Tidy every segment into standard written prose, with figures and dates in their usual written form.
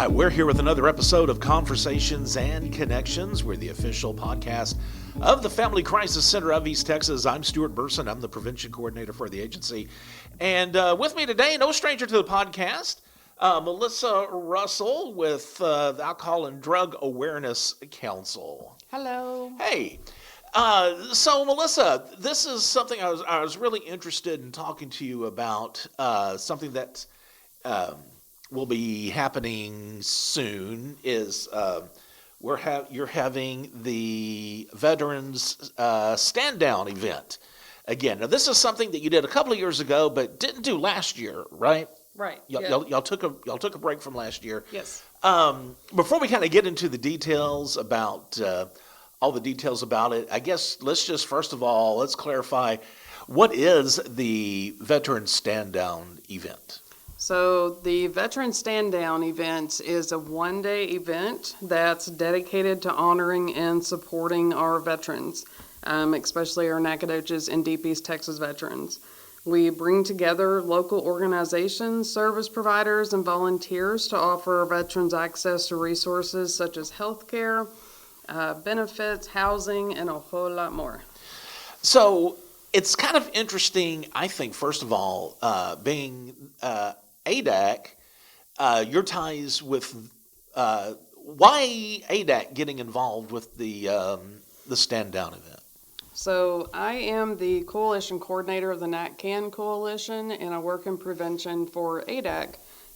right, we're here with another episode of Conversations and Connections. We're the official podcast of the Family Crisis Center of East Texas. I'm Stuart. I'm the prevention coordinator for the agency. And with me today, no stranger to the podcast, Melissa Russel with the Alcohol and Drug Awareness Council. Hello. Hey. So Melissa, this is something I was really interested in talking to you about, something that will be happening soon is you're having the Veterans Stand Down event again. Now, this is something that you did a couple of years ago, but didn't do last year, right? Right. Y'all took a break from last year. Yes. Before we kind of get into the details about all the details about it, I guess let's just first of all let's clarify what is the Veterans Stand Down event. So the Veteran Stand Down event is a one-day event that's dedicated to honoring and supporting our veterans, especially our Nacogdoches and Deep East Texas veterans. We bring together local organizations, service providers, and volunteers to offer veterans access to resources such as healthcare, benefits, housing, and a whole lot more. So it's kind of interesting, I think, first of all, being ADAC, your ties with why ADAC getting involved with the Stand Down event? So I am the coalition coordinator of the NACCAN Coalition, and I work in prevention for ADAC.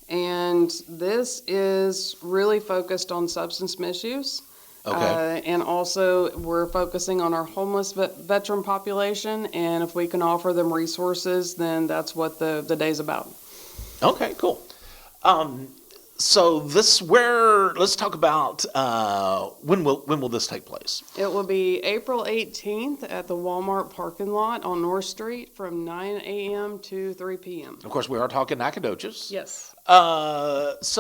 And this is really focused on substance misuse. Okay. And also we're focusing on our homeless veteran population, and if we can offer them resources, then that's what the day's about. Okay, cool. So let's talk about when will this take place? It will be April 18th at the Walmart parking lot on North Street from 9 a.m. to 3 p.m. Of course, we are talking Nacogdoches. Yes. What's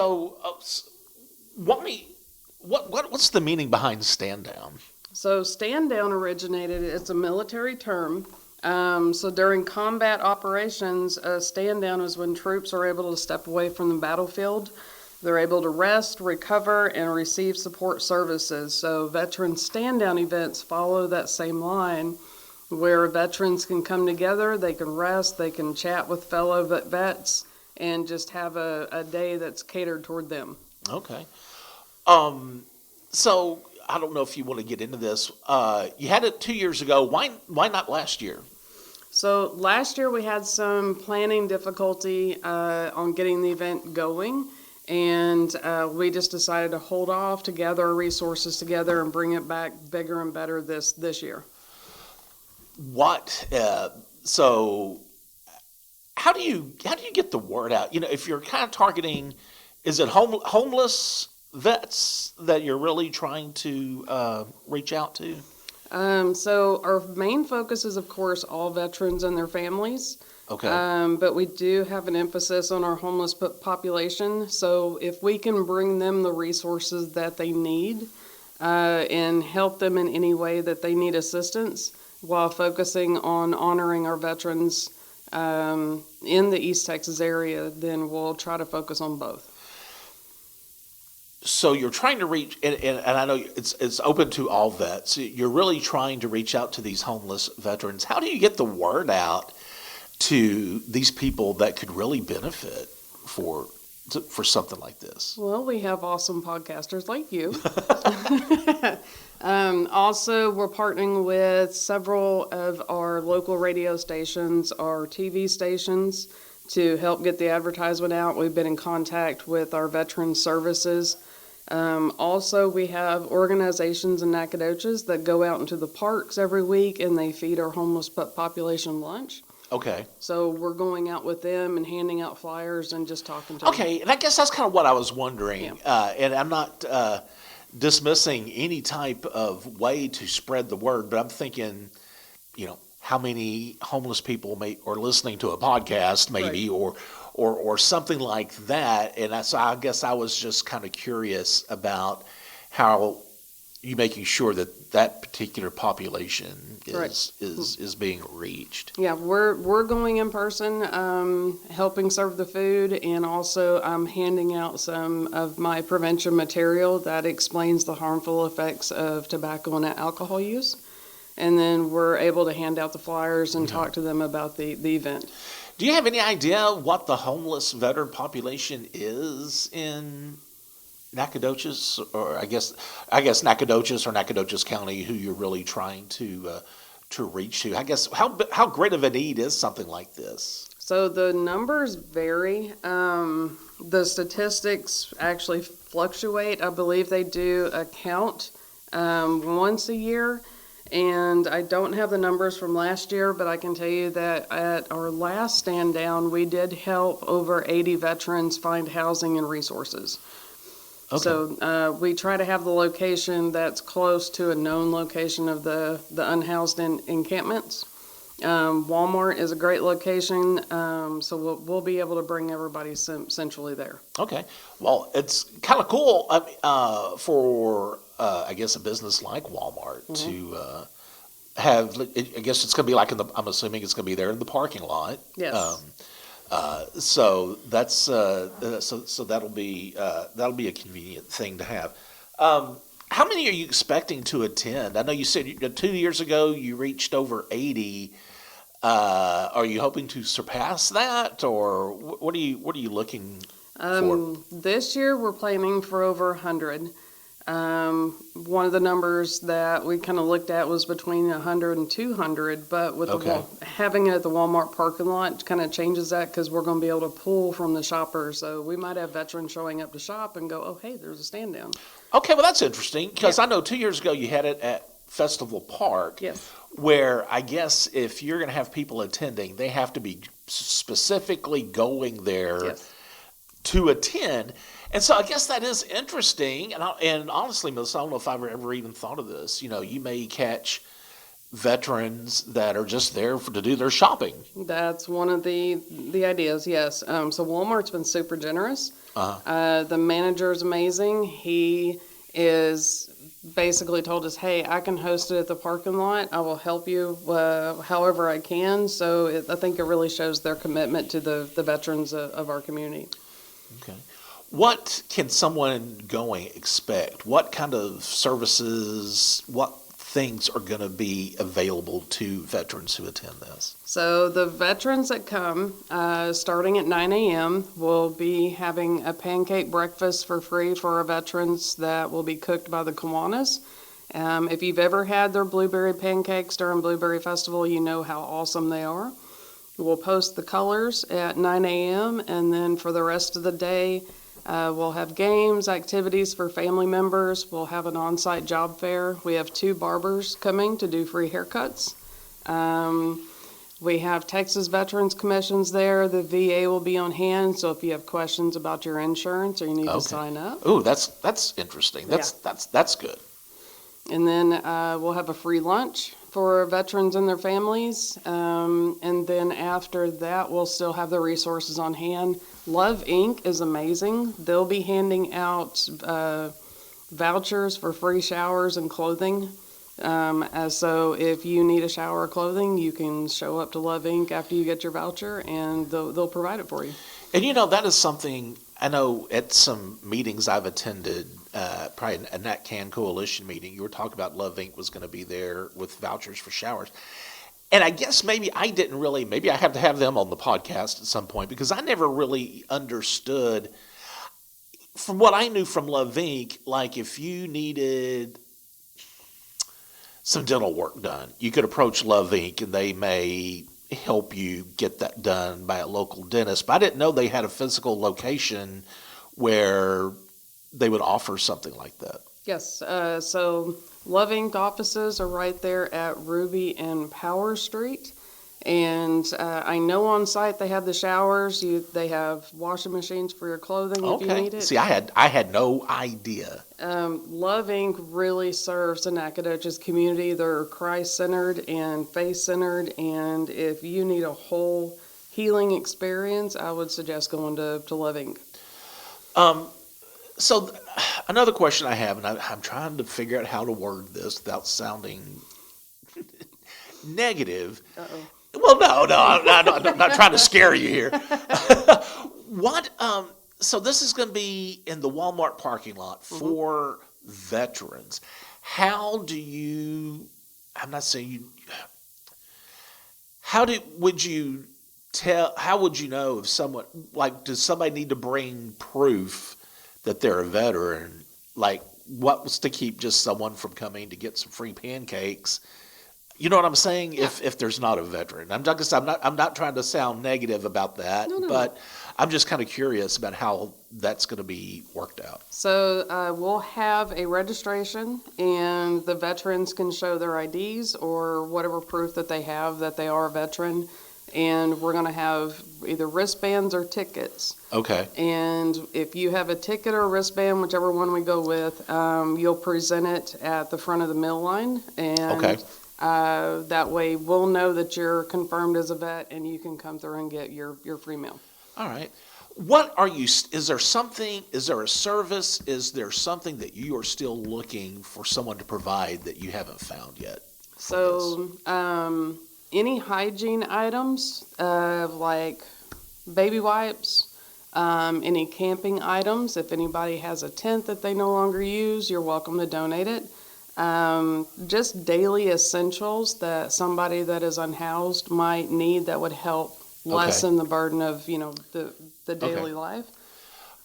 the meaning behind Stand Down? So Stand Down originated, it's a military term. So during combat operations, a stand down is when troops are able to step away from the battlefield. They're able to rest, recover, and receive support services. So veteran stand down events follow that same line where veterans can come together, they can rest, they can chat with fellow vets, and just have a day that's catered toward them. Okay. So I don't know if you want to get into this. You had it 2 years ago. Why not last year? So last year we had some planning difficulty on getting the event going, and we just decided to hold off to gather our resources together and bring it back bigger and better this year. So how do you get the word out? You know, if you're kind of targeting, is it homeless vets that you're really trying to reach out to? So our main focus is, of course, all veterans and their families. Okay. But we do have an emphasis on our homeless population. So if we can bring them the resources that they need and help them in any way that they need assistance while focusing on honoring our veterans in the East Texas area, then we'll try to focus on both. So you're trying to reach, and I know it's open to all vets. You're really trying to reach out to these homeless veterans. How do you get the word out to these people that could really benefit for something like this? Well, we have awesome podcasters like you. Also, we're partnering with several of our local radio stations, our TV stations, to help get the advertisement out. We've been in contact with our veteran services. Also, we have organizations in Nacogdoches that go out into the parks every week and they feed our homeless population lunch. Okay. So we're going out with them and handing out flyers and just talking to them. Okay, and I guess that's kind of what I was wondering. Yeah. And I'm not dismissing any type of way to spread the word, but I'm thinking, how many homeless people are listening to a podcast, maybe, right, or something like that. And so I guess I was just kind of curious about how you making sure that that particular population Right. is being reached. Yeah, we're going in person, helping serve the food, and also I'm handing out some of my prevention material that explains the harmful effects of tobacco and alcohol use. And then we're able to hand out the flyers and talk to them about the event. Do you have any idea what the homeless veteran population is in Nacogdoches, or I guess Nacogdoches or Nacogdoches County, who you're really trying to reach to? I guess how great of a need is something like this? So the numbers vary. The statistics actually fluctuate. I believe they do a count once a year. And I don't have the numbers from last year, but I can tell you that at our last stand down, we did help over 80 veterans find housing and resources. Okay. So we try to have the location that's close to a known location of the unhoused encampments. Walmart is a great location, so we'll be able to bring everybody centrally there. Okay. Well, it's kind of cool for I guess a business like Walmart to have. I guess it's going to be like I'm assuming it's going to be there in the parking lot. Yes. So that's so that'll be a convenient thing to have. How many are you expecting to attend? I know you said 2 years ago you reached over 80. Are you hoping to surpass that, or what are you looking for? This year we're planning for over 100. One of the numbers that we kind of looked at was between 100 and 200, but with having it at the Walmart parking lot kind of changes that because we're going to be able to pull from the shoppers. So we might have veterans showing up to shop and go, oh, hey, there's a stand down. Okay, well, that's interesting because I know 2 years ago you had it at Festival Park. Yes. Where I guess if you're going to have people attending, they have to be specifically going there to attend. And so I guess that is interesting. And honestly, Melissa, I don't know if I've ever even thought of this. You may catch veterans that are just there to do their shopping. That's one of the ideas, yes. So Walmart's been super generous. The manager is amazing. He is basically told us, hey, I can host it at the parking lot. I will help you however I can. So I think it really shows their commitment to the veterans of our community. Okay. What can someone going expect? What kind of services, what things are going to be available to veterans who attend this? So the veterans that come, starting at 9 a.m., will be having a pancake breakfast for free for our veterans that will be cooked by the Kiwanis. If you've ever had their blueberry pancakes during Blueberry Festival, you know how awesome they are. We'll post the colors at 9 a.m., and then for the rest of the day, we'll have games, activities for family members. We'll have an on-site job fair. We have 2 barbers coming to do free haircuts. We have Texas Veterans Commissions there. The VA will be on hand, so if you have questions about your insurance or you need to sign up. Oh, that's interesting. That's good. And then we'll have a free lunch for veterans and their families. And then after that, we'll still have the resources on hand. Love Inc. is amazing. They'll be handing out vouchers for free showers and clothing. So if you need a shower or clothing, you can show up to Love Inc. after you get your voucher, and they'll provide it for you. And that is something I know at some meetings I've attended, probably a NatCan Coalition meeting, you were talking about Love Inc. was going to be there with vouchers for showers. And I guess maybe I have to have them on the podcast at some point because I never really understood, from what I knew from Love Inc., like if you needed some dental work done, you could approach Love Inc. and they may help you get that done by a local dentist. But I didn't know they had a physical location where they would offer something like that. Yes. So Love Inc. offices are right there at Ruby and Power Street. And I know on site they have the showers. They have washing machines for your clothing if you need it. See, I had no idea. Love Inc. really serves the Nacogdoches community. They're Christ-centered and faith-centered. And if you need a whole healing experience, I would suggest going to Love Inc. So another question I have, and I'm trying to figure out how to word this without sounding negative. Uh-oh. Well, no, I'm not trying to scare you here. What? So this is going to be in the Walmart parking lot for veterans. How do you? I'm not saying you. Would you tell? How would you know if someone does somebody need to bring proof that they're a veteran? Like, what was to keep just someone from coming to get some free pancakes? You know what I'm saying? Yeah. If there's not a veteran, I'm not trying to sound negative about that, No. but I'm just kind of curious about how that's going to be worked out. So we'll have a registration, and the veterans can show their IDs or whatever proof that they have that they are a veteran. And we're going to have either wristbands or tickets. Okay. And if you have a ticket or a wristband, whichever one we go with, you'll present it at the front of the mill line. And Okay. That way we'll know that you're confirmed as a vet, and you can come through and get your free meal. All right. What are you? Is there something? Is there a service? Is there something that you are still looking for someone to provide that you haven't found yet? So, any hygiene items, like baby wipes, any camping items, if anybody has a tent that they no longer use, you're welcome to donate it. Just daily essentials that somebody that is unhoused might need that would help lessen the burden of, the daily life.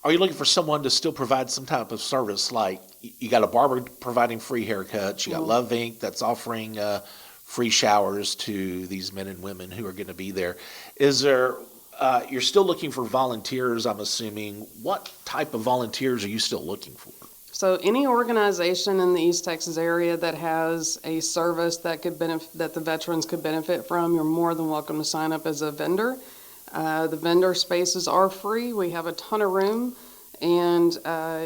Are you looking for someone to still provide some type of service? Like you got a barber providing free haircuts, you got Love Inc. that's offering free showers to these men and women who are going to be there. Is there? You're still looking for volunteers, I'm assuming. What type of volunteers are you still looking for? So any organization in the East Texas area that has a service that that the veterans could benefit from, you're more than welcome to sign up as a vendor. The vendor spaces are free. We have a ton of room. And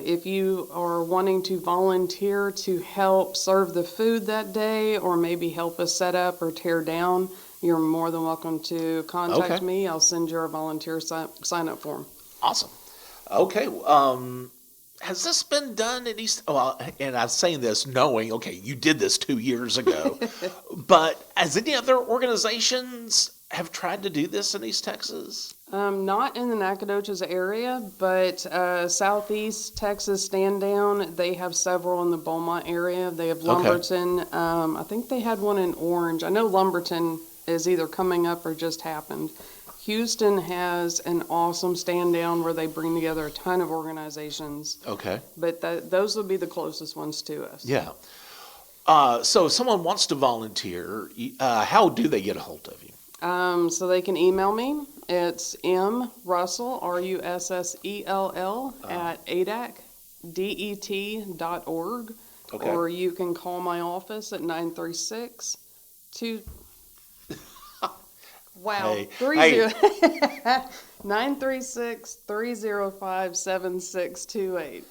if you are wanting to volunteer to help serve the food that day, or maybe help us set up or tear down, you're more than welcome to contact me. I'll send you a volunteer sign up form. Awesome. Okay. Has this been done in East? Well, and I'm saying this knowing, okay, you did this 2 years ago, but has any other organizations have tried to do this in East Texas? Not in the Nacogdoches area, but Southeast Texas Stand Down, they have several in the Beaumont area. They have Lumberton. I think they had one in Orange. I know Lumberton is either coming up or just happened. Houston has an awesome stand down where they bring together a ton of organizations. Okay. But those would be the closest ones to us. Yeah. So if someone wants to volunteer, how do they get a hold of you? So they can email me. It's mrussell, RUSSELL, at ADAC.org. Okay. Or you can call my office at 936 Wow. Hey. 936-305-7628.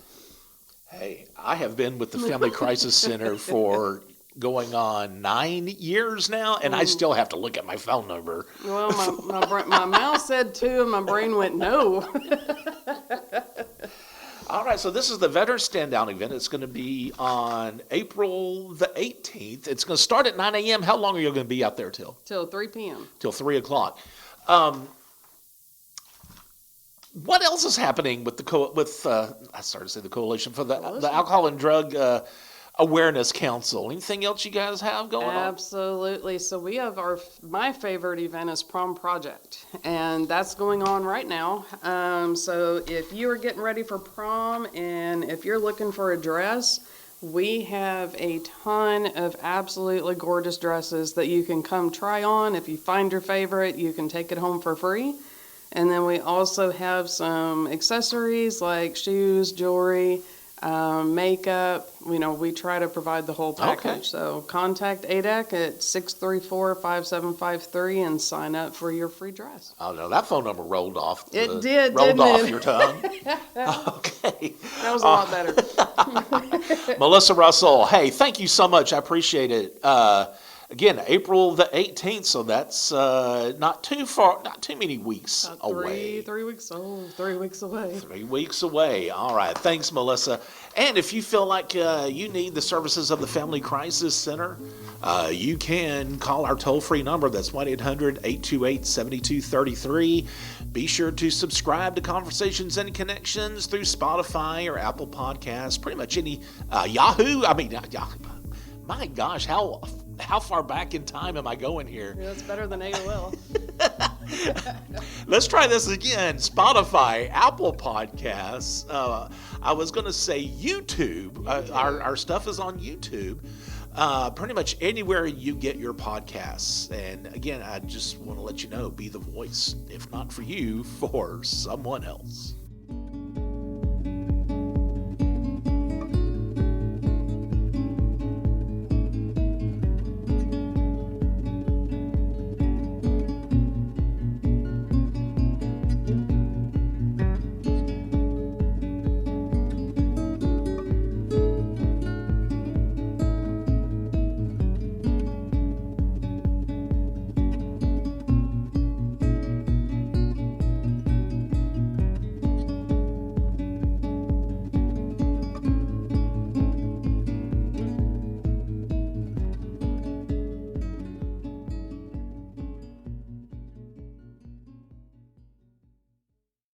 Hey, I have been with the Family Crisis Center for going on 9 years now, and I still have to look at my phone number. Well, my mouth said 2, and my brain went no. All right, so this is the Veteran Stand Down event. It's going to be on April the 18th. It's going to start at 9 a.m. How long are you going to be out there till? Till 3 p.m. Till 3 o'clock. What else is happening with I started to say the Coalition for the Alcohol and Drug Awareness Council? Anything else you guys have going on? Absolutely. So we have my favorite event is Prom Project, and that's going on right now. So if you are getting ready for prom and if you're looking for a dress, we have a ton of absolutely gorgeous dresses that you can come try on. If you find your favorite, you can take it home for free. And then we also have some accessories like shoes, jewelry, makeup. We try to provide the whole package. Okay. So contact ADAC at 634-5753 and sign up for your free dress. Oh no, that phone number rolled off. It did, rolled didn't off it? Your tongue. Okay. That was a lot better. Melissa Russell, hey, thank you so much. I appreciate it. again, April the 18th, so that's not too far, not too many weeks away. 3 weeks old, 3 weeks away. 3 weeks away. All right. Thanks, Melissa. And if you feel like you need the services of the Family Crisis Center, you can call our toll-free number. That's 1-800-828-7233. Be sure to subscribe to Conversations and Connections through Spotify or Apple Podcasts, pretty much any Yahoo. Yahoo. My gosh, how far back in time am I going here? Yeah, it's better than AOL. Let's try this again. Spotify, Apple Podcasts. I was going to say YouTube. Our stuff is on YouTube. Pretty much anywhere you get your podcasts. And again, I just want to let you know, be the voice, if not for you, for someone else.